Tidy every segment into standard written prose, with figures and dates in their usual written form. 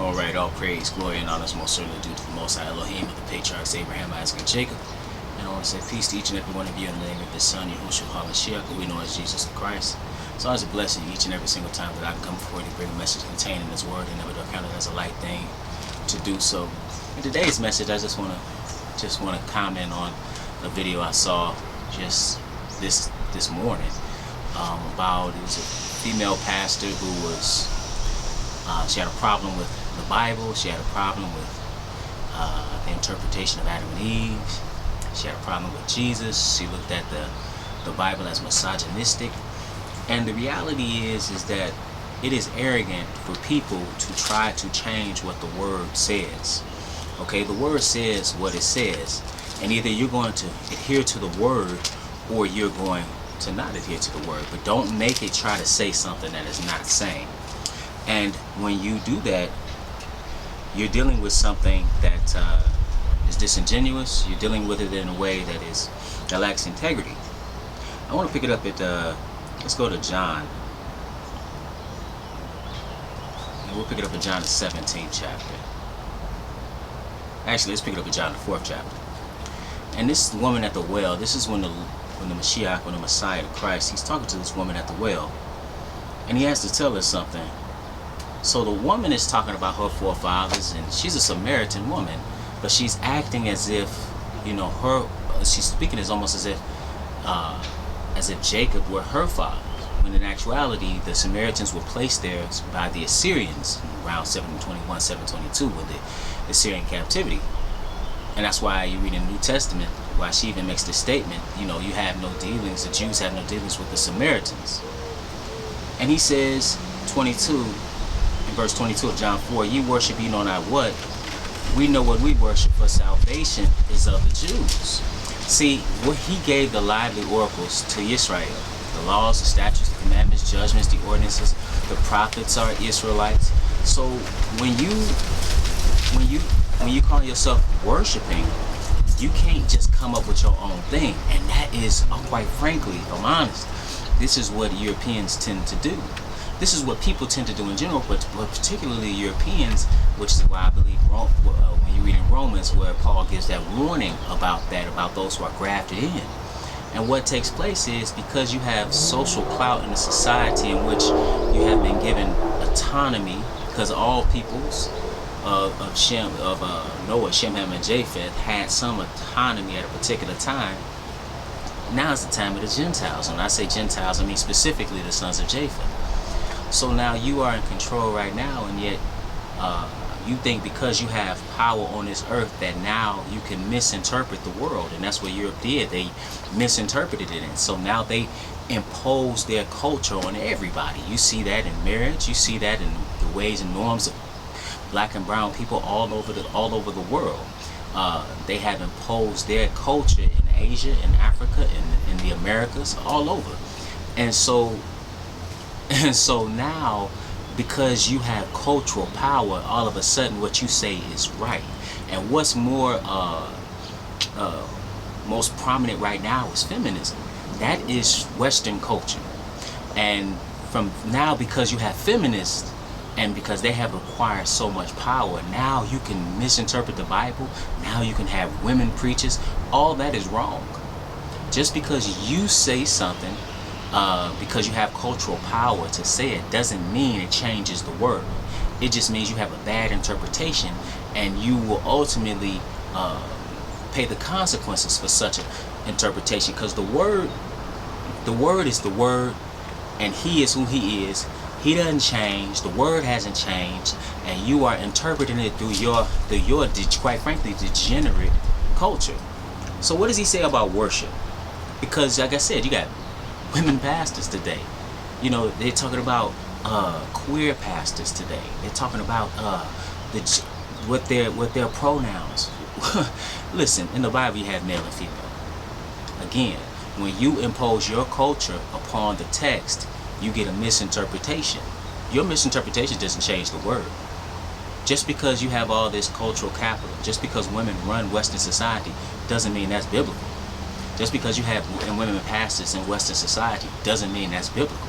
Alright, all praise, glory, and honor is most certainly due to the Most High Elohim of the patriarchs Abraham, Isaac, and Jacob. And I want to say peace to each and every one of you in the name of His Son, Yahushua HaMashiach, who we know as Jesus the Christ. It's always a blessing each and every single time that I can come forward and bring a message contained in His Word, and never do count it as a light thing to do so. In today's message, I just want to comment on a video I saw just this morning about, it was a female pastor who was she had a problem with the Bible. She had a problem with the interpretation of Adam and Eve. She had a problem with Jesus. She looked at the Bible as misogynistic. And the reality is that it is arrogant for people to try to change what the Word says. Okay, the Word says what it says. And either you're going to adhere to the Word or you're going to not adhere to the Word. But don't make it try to say something that it's not saying. And when you do that, you're dealing with something that is disingenuous. You're dealing with it in a way that lacks integrity. I want to pick it up at, let's go to John. And we'll pick it up at John the 17th chapter. Actually, let's pick it up at John the 4th chapter. And this woman at the well, this is when the Mashiach, when the Messiah, the Christ, he's talking to this woman at the well. And he has to tell her something. So the woman is talking about her forefathers, and she's a Samaritan woman, but she's acting as if, you know, she's speaking as almost as if Jacob were her father, when in actuality the Samaritans were placed there by the Assyrians around 721, 722 with the Assyrian captivity. And that's why you read in the New Testament, why she even makes this statement, you know, you have no dealings, the Jews have no dealings with the Samaritans. And he says, 22, in verse 22 of John 4, ye worship ye know not what. We know what we worship, for salvation is of the Jews. See, what he gave the lively oracles to Israel, the laws, the statutes, the commandments, judgments, the ordinances, the prophets are Israelites. So when you call yourself worshiping, you can't just come up with your own thing. And that is, quite frankly, if I'm honest, this is what Europeans tend to do. This is what people tend to do in general, but particularly Europeans, which is why I believe when you read in Romans where Paul gives that warning about those who are grafted in. And what takes place is, because you have social clout in a society in which you have been given autonomy, because all peoples of Noah, Shem, Ham, and Japheth had some autonomy at a particular time. Now is the time of the Gentiles. And when I say Gentiles, I mean specifically the sons of Japheth. So now you are in control right now, and yet you think because you have power on this earth that now you can misinterpret the world. And that's what Europe did. They misinterpreted it. And so now they impose their culture on everybody. You see that in marriage. You see that in the ways and norms of black and brown people all over the world. They have imposed their culture in Asia, in Africa, in the Americas, all over. And so now, because you have cultural power, all of a sudden what you say is right. And what's more most prominent right now is feminism. That is Western culture. And from now, because you have feminists, and because they have acquired so much power, now you can misinterpret the Bible. Now you can have women preachers. All that is wrong. Just because you say something, because you have cultural power to say it, doesn't mean it changes the word. It just means you have a bad interpretation, and you will ultimately pay the consequences for such an interpretation. Because the word is the word, and He is who He is. He doesn't change. The word hasn't changed, and you are interpreting it through your quite frankly, degenerate culture. So what does he say about worship? Because like I said, you got women pastors today. You know, they're talking about queer pastors today. They're talking about what their pronouns. Listen, in the Bible you have male and female. Again, when you impose your culture upon the text, you get a misinterpretation. Your misinterpretation doesn't change the word. Just because you have all this cultural capital, just because women run Western society, doesn't mean that's biblical. Just because you have women pastors in Western society, doesn't mean that's biblical.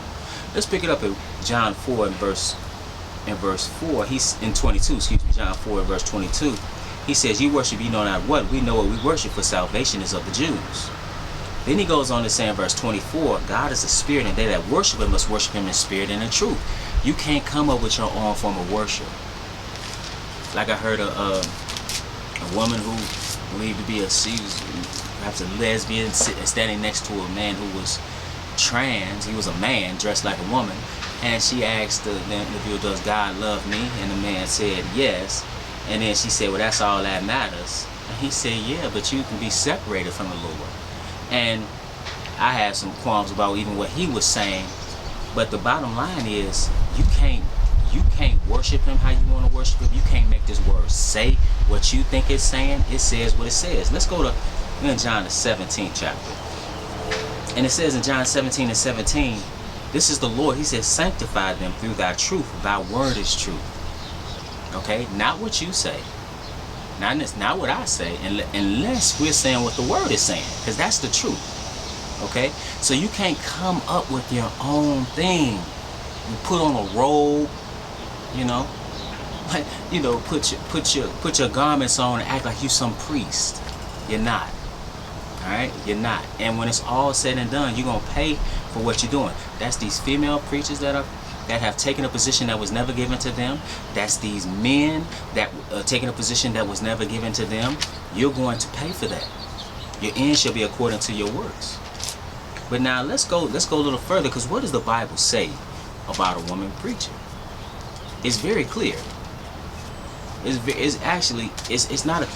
Let's pick it up at John 4 and verse in verse 4, he's in 22, excuse me, John 4 verse 22, he says, "You worship, you know not what. We know what we worship, for salvation is of the Jews." Then he goes on to say in verse 24, "God is a spirit, and they that worship him must worship him in spirit and in truth." You can't come up with your own form of worship. Like I heard a woman who believed to be she was perhaps a lesbian, standing next to a man who was trans. He was a man dressed like a woman, and she asked the interviewer, "Does God love me?" And the man said yes. And then she said, "Well, that's all that matters." And he said, "Yeah, but you can be separated from the Lord." And I had some qualms about even what he was saying, but the bottom line is you can't worship him how you want to worship him. You can't make this word say what you think it's saying. It says what it says. Let's go to John the 17th chapter. And it says in John 17 and 17, this is the Lord. He says, "Sanctify them through thy truth. Thy word is truth." Okay? Not what you say. Not what I say, unless we're saying what the word is saying, because that's the truth. Okay? So you can't come up with your own thing. You put on a robe, put your garments on and act like you some priest. You're not. All right? You're not. And when it's all said and done, you're gonna pay for what you're doing. That's these female preachers that have taken a position that was never given to them. That's these men that are taking a position that was never given to them. You're going to pay for that. Your end shall be according to your works. But now let's go a little further, because what does the Bible say about a woman preacher? It's very clear. It's not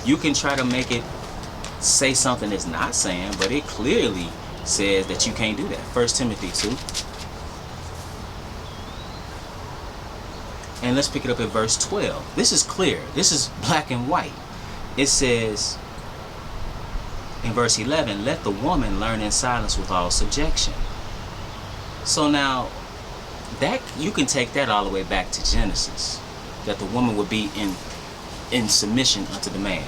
you can try to make it say something it's not saying, but it clearly says that you can't do that. 1 Timothy 2. And let's pick it up at verse 12. This is clear. This is black and white. It says in verse 11, "Let the woman learn in silence with all subjection." So now, that you can take that all the way back to Genesis, that the woman would be in submission unto the man.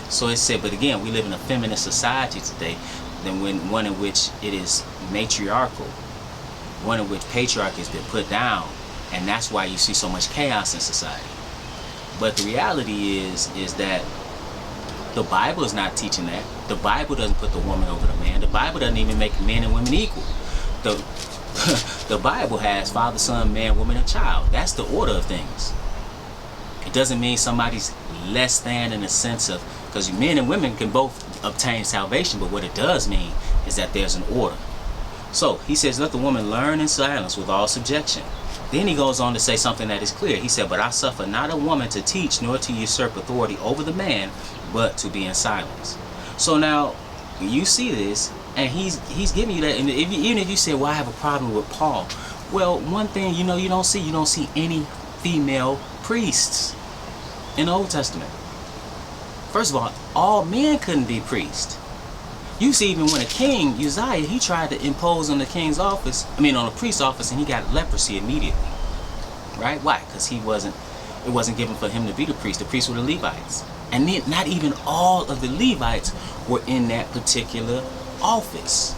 So it said, but again, we live in a feminist society today, one in which it is matriarchal, one in which patriarchy has been put down. And that's why you see so much chaos in society. But the reality is that the Bible is not teaching that. The Bible doesn't put the woman over the man. The Bible doesn't even make men and women equal. The Bible has father, son, man, woman, and child. That's the order of things. It doesn't mean somebody's less than in the sense of, because men and women can both obtain salvation, but what it does mean is that there's an order. So he says, "Let the woman learn in silence with all subjection." Then he goes on to say something that is clear. He said, "But I suffer not a woman to teach nor to usurp authority over the man, but to be in silence." So now you see this, and he's giving you that. And even if you say, "Well, I have a problem with Paul," well, one thing you don't see any female priests in the Old Testament. First of all men couldn't be priests. You see, even when a king, Uzziah, he tried to impose on the king's office, on the priest's office, and he got leprosy immediately. Right? Why? Because it wasn't given for him to be the priest. The priests were the Levites. And then not even all of the Levites were in that particular office.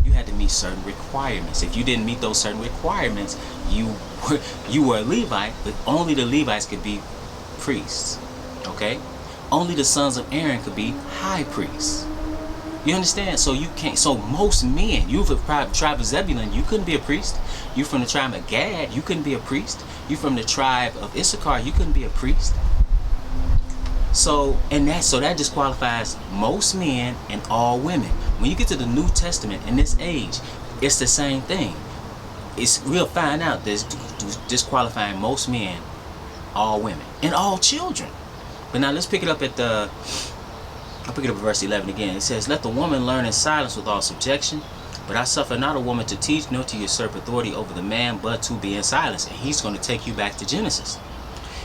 You had to meet certain requirements. If you didn't meet those certain requirements, you were a Levite, but only the Levites could be priests. Okay? Only the sons of Aaron could be high priests. You understand? So you can't. So most men, you from the tribe of Zebulun, you couldn't be a priest. You from the tribe of Gad, you couldn't be a priest. You from the tribe of Issachar, you couldn't be a priest. So that disqualifies most men and all women. When you get to the New Testament in this age, it's the same thing. We'll find out there's disqualifying most men, all women, and all children. But now let's pick it up at verse 11 again. It says, "Let the woman learn in silence with all subjection. But I suffer not a woman to teach nor to usurp authority over the man, but to be in silence." And he's going to take you back to Genesis.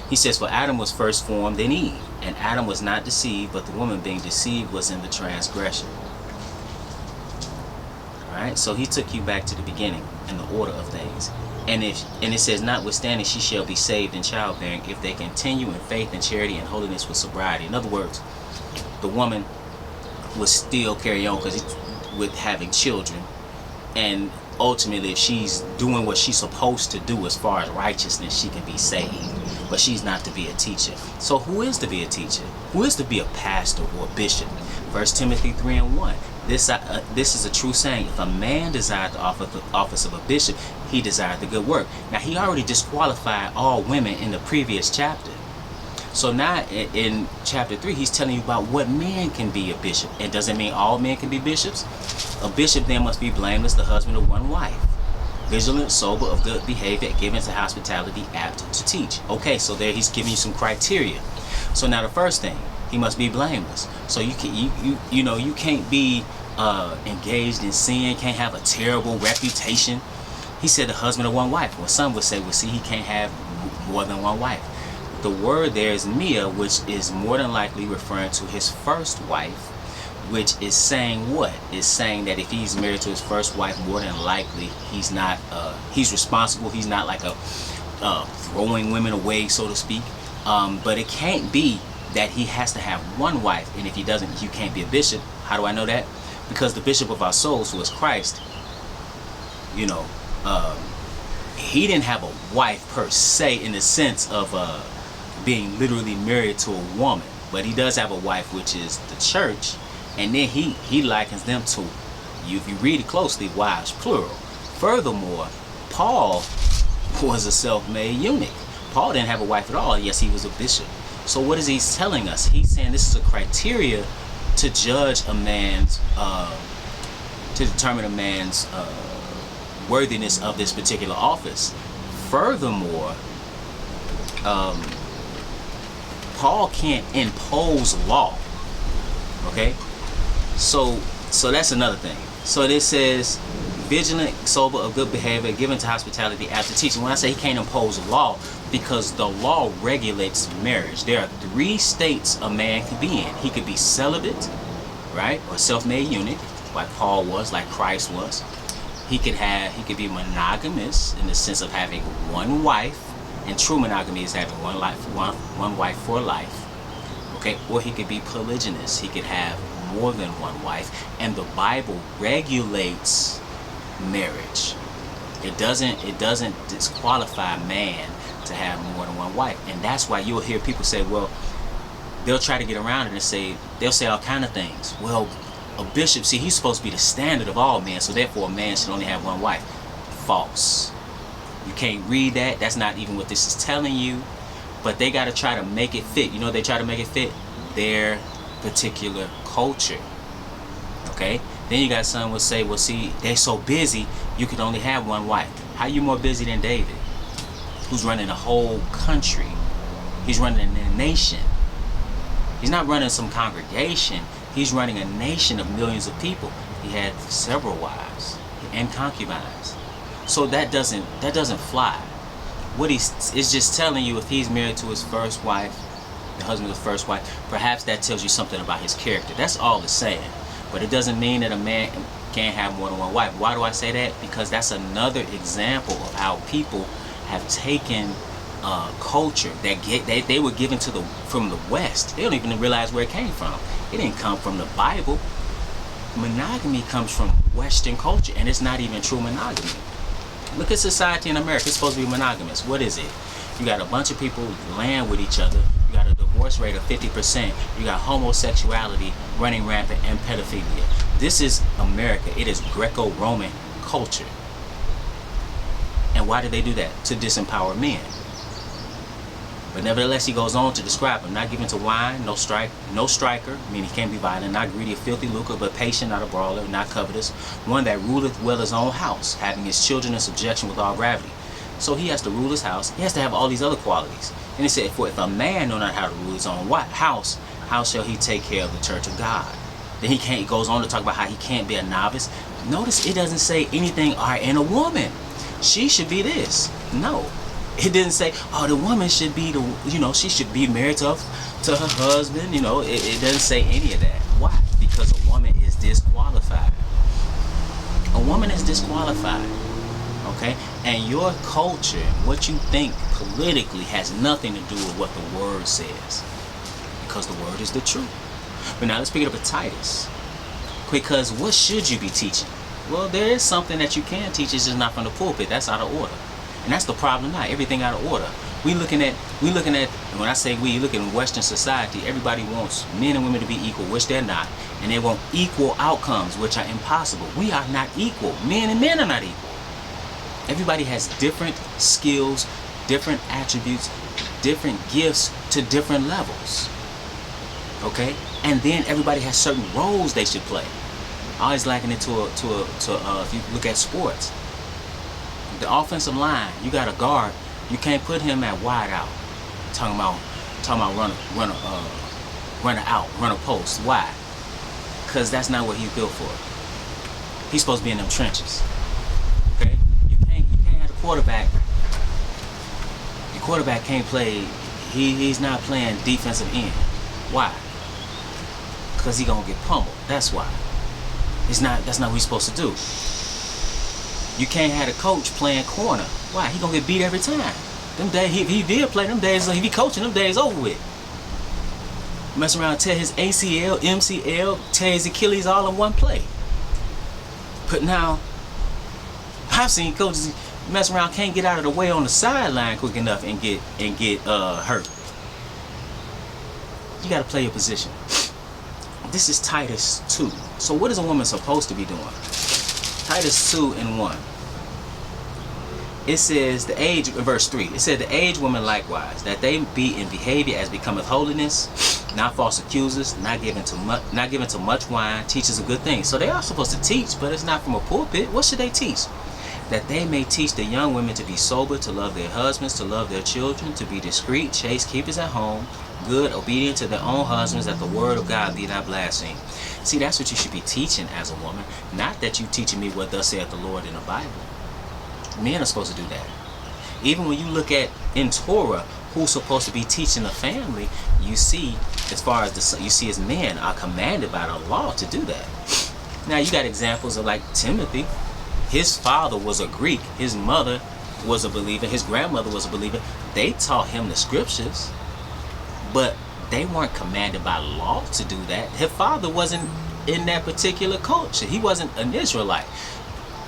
He says, "For Adam was first formed, then Eve. And Adam was not deceived, but the woman being deceived was in the transgression." Alright, so he took you back to the beginning and the order of things. And it says, "Notwithstanding, she shall be saved in childbearing if they continue in faith and charity and holiness with sobriety." In other words, the woman would still carry on with having children, and ultimately, if she's doing what she's supposed to do as far as righteousness, she can be saved. But she's not to be a teacher. So who is to be a teacher? Who is to be a pastor or a bishop? 1 Timothy 3:1. This is a true saying. If a man desires the office of a bishop, he desires the good work. Now, he already disqualified all women in the previous chapter. So now in chapter 3, he's telling you about what man can be a bishop. It doesn't mean all men can be bishops. A bishop then must be blameless, the husband of one wife, vigilant, sober, of good behavior, given to hospitality, apt to teach. Okay, so there he's giving you some criteria. So now the first thing, he must be blameless. So you can't be engaged in sin, can't have a terrible reputation. He said the husband of one wife. Well, some would say, well, see, he can't have more than one wife. The word there is Mia, which is more than likely referring to his first wife, which is saying what? It's saying that if he's married to his first wife, more than likely he's not, he's responsible. He's not like throwing women away, so to speak. But it can't be that he has to have one wife, and if he doesn't, you can't be a bishop. How do I know that? Because the bishop of our souls, who is Christ, he didn't have a wife per se in the sense of being literally married to a woman, but he does have a wife, which is the church, and then he likens them to, if you read it closely, wives plural. Furthermore, Paul was a self-made eunuch. Paul didn't have a wife at all, and yes, he was a bishop. So what is he telling us? He's saying this is a criteria to judge a man's, to determine a man's worthiness of this particular office. Furthermore, Paul can't impose law. Okay, so that's another thing. So this says vigilant, sober, of good behavior, given to hospitality, after teaching. When I say he can't impose law, because the law regulates marriage. There are 3 states a man could be in. He could be celibate, right, or self-made eunuch, like Paul was, like Christ was. He could be monogamous in the sense of having one wife, and true monogamy is having one wife for life. Okay, or he could be polygynous. He could have more than one wife, and the Bible regulates marriage. It doesn't disqualify man to have more than one wife, and that's why you'll hear people say, well, they'll try to get around it and they'll say all kind of things. Well, a bishop, see, he's supposed to be the standard of all men, so therefore a man should only have one wife. False. You can't read that. That's not even what this is telling you. But they got to try to make it fit. You know, they try to make it fit their particular culture. Okay? Then you got someone will say, well, see, they're so busy, you could only have one wife. How you more busy than David, who's running a whole country? He's running a nation. He's not running some congregation. He's running a nation of millions of people. He had several wives and concubines. So that doesn't fly. What is just telling you, if he's married to his first wife, the husband of the first wife, perhaps that tells you something about his character. That's all it's saying. But it doesn't mean that a man can't have more than one wife. Why do I say that? Because that's another example of how people have taken culture that they were given from the West. They don't even realize where it came from. It didn't come from the Bible. Monogamy comes from Western culture, and it's not even true monogamy. Look at society in America. It's supposed to be monogamous. What is it? You got a bunch of people laying with each other. You got a divorce rate of 50%. You got homosexuality running rampant, and pedophilia. This is America. It is Greco-Roman culture. And why did they do that? To disempower men. But nevertheless, he goes on to describe him: not given to wine, no striker, meaning he can't be violent, not greedy of filthy lucre, but patient, not a brawler, not covetous, one that ruleth well his own house, having his children in subjection with all gravity. So he has to rule his house. He has to have all these other qualities. And he said, for if a man know not how to rule his own house, how shall he take care of the church of God? Then he goes on to talk about how he can't be a novice. Notice it doesn't say anything, all right, and a woman, she should be this. No. It didn't say, oh, the woman should be she should be married to her husband. It doesn't say any of that. Why? Because a woman is disqualified. A woman is disqualified. Okay? And your culture, what you think politically, has nothing to do with what the word says. Because the word is the truth. But now let's pick it up at Titus. Because what should you be teaching? Well, there is something that you can teach. It's just not from the pulpit. That's out of order, and that's the problem now. Everything out of order. We looking at. When I say we, look in Western society. Everybody wants men and women to be equal, which they're not, and they want equal outcomes, which are impossible. We are not equal. Men and men are not equal. Everybody has different skills, different attributes, different gifts to different levels. Okay, and then everybody has certain roles they should play. I always liken it to if you look at sports, the offensive line, you got a guard, you can't put him at wide out. Talking about run a post. Why? Because that's not what he's built for. He's supposed to be in them trenches. Okay, you can't have a quarterback. The quarterback can't play. He's not playing defensive end. Why? Because he's gonna get pummeled. That's why. That's not what he's supposed to do. You can't have a coach playing corner. Why? He gonna get beat every time. Them days, if he did play them days, he be coaching them days over with. Mess around, tear his ACL, MCL, tear his Achilles all in one play. But now, I've seen coaches mess around, can't get out of the way on the sideline quick enough and get hurt. You gotta play your position. This is Titus 2. So what is a woman supposed to be doing? Titus 2:1. It says verse 3. It said the aged women likewise, that they be in behavior as becometh holiness, not false accusers, not given to much wine, teachers of good things. So they are supposed to teach, but it's not from a pulpit. What should they teach? That they may teach the young women to be sober, to love their husbands, to love their children, to be discreet, chaste, keepers at home, good, obedient to their own husbands, that the word of God be not blasphemed. See, that's what you should be teaching as a woman. Not that you teaching me what thus saith the Lord in the Bible. Men are supposed to do that. Even when you look at in Torah, who's supposed to be teaching the family, you see, as far as you see as men are commanded by the law to do that. Now you got examples of like Timothy. His father was a Greek. His mother was a believer. His grandmother was a believer. They taught him the scriptures, but they weren't commanded by law to do that. His father wasn't in that particular culture. He wasn't an Israelite.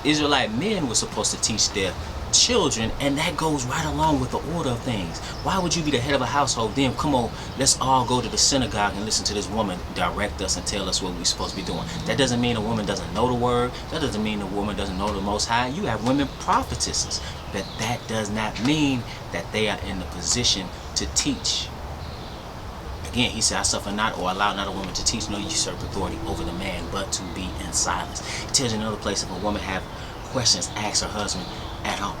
Israelite men were supposed to teach their children, and that goes right along with the order of things. Why would you be the head of a household? Then come on, let's all go to the synagogue and listen to this woman direct us and tell us what we're supposed to be doing. That doesn't mean a woman doesn't know the word. That doesn't mean a woman doesn't know the Most High. You have women prophetesses, but that does not mean that they are in the position to teach. Again, he said, I suffer not or allow not a woman to teach, nor usurp authority over the man, but to be in silence. It tells you another place, if a woman have questions, ask her husband at home.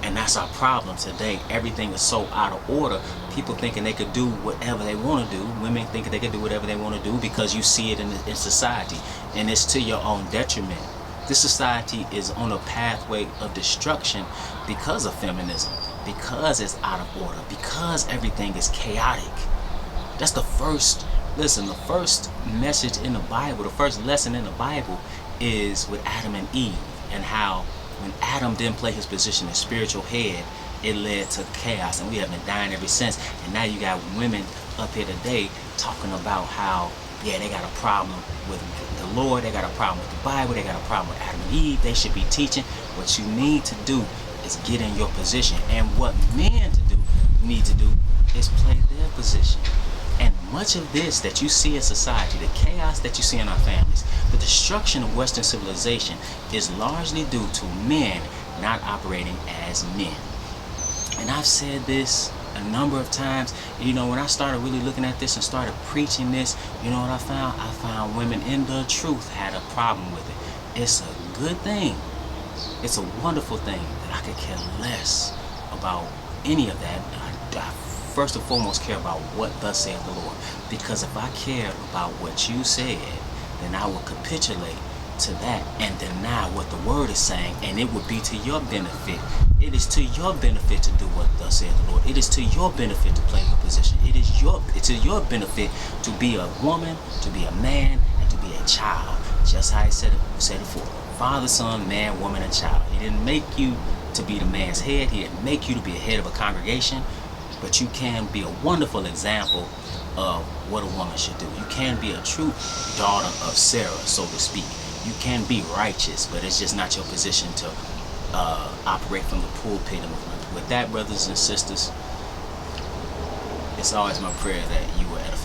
And that's our problem today. Everything is so out of order. People thinking they could do whatever they want to do. Women thinking they could do whatever they want to do because you see it in society. And it's to your own detriment. This society is on a pathway of destruction because of feminism. Because it's out of order. Because everything is chaotic. That's the first, listen, the first message in the Bible, the first lesson in the Bible is with Adam and Eve, and how when Adam didn't play his position as spiritual head, it led to chaos, and we have been dying ever since. And now you got women up here today talking about how, yeah, they got a problem with the Lord, they got a problem with the Bible, they got a problem with Adam and Eve, they should be teaching. What you need to do is get in your position, and what men need to do is play their position. And much of this that you see in society, the chaos that you see in our families, the destruction of Western civilization is largely due to men not operating as men. And I've said this a number of times. You know, when I started really looking at this and started preaching this, you know what I found? I found women in the truth had a problem with it. It's a good thing. It's a wonderful thing that I could care less about any of that. I first and foremost care about what thus saith the Lord. Because if I cared about what you said, then I would capitulate to that and deny what the word is saying, and it would be to your benefit. It is to your benefit to do what thus saith the Lord. It is to your benefit to play your position. It's to your benefit to be a woman, to be a man, and to be a child. Just how he said it before. Father, son, man, woman, and child. He didn't make you to be the man's head. He didn't make you to be a head of a congregation. But you can be a wonderful example of what a woman should do. You can be a true daughter of Sarah, so to speak. You can be righteous, but it's just not your position to operate from the pulpit. And with that, brothers and sisters, it's always my prayer that you will edify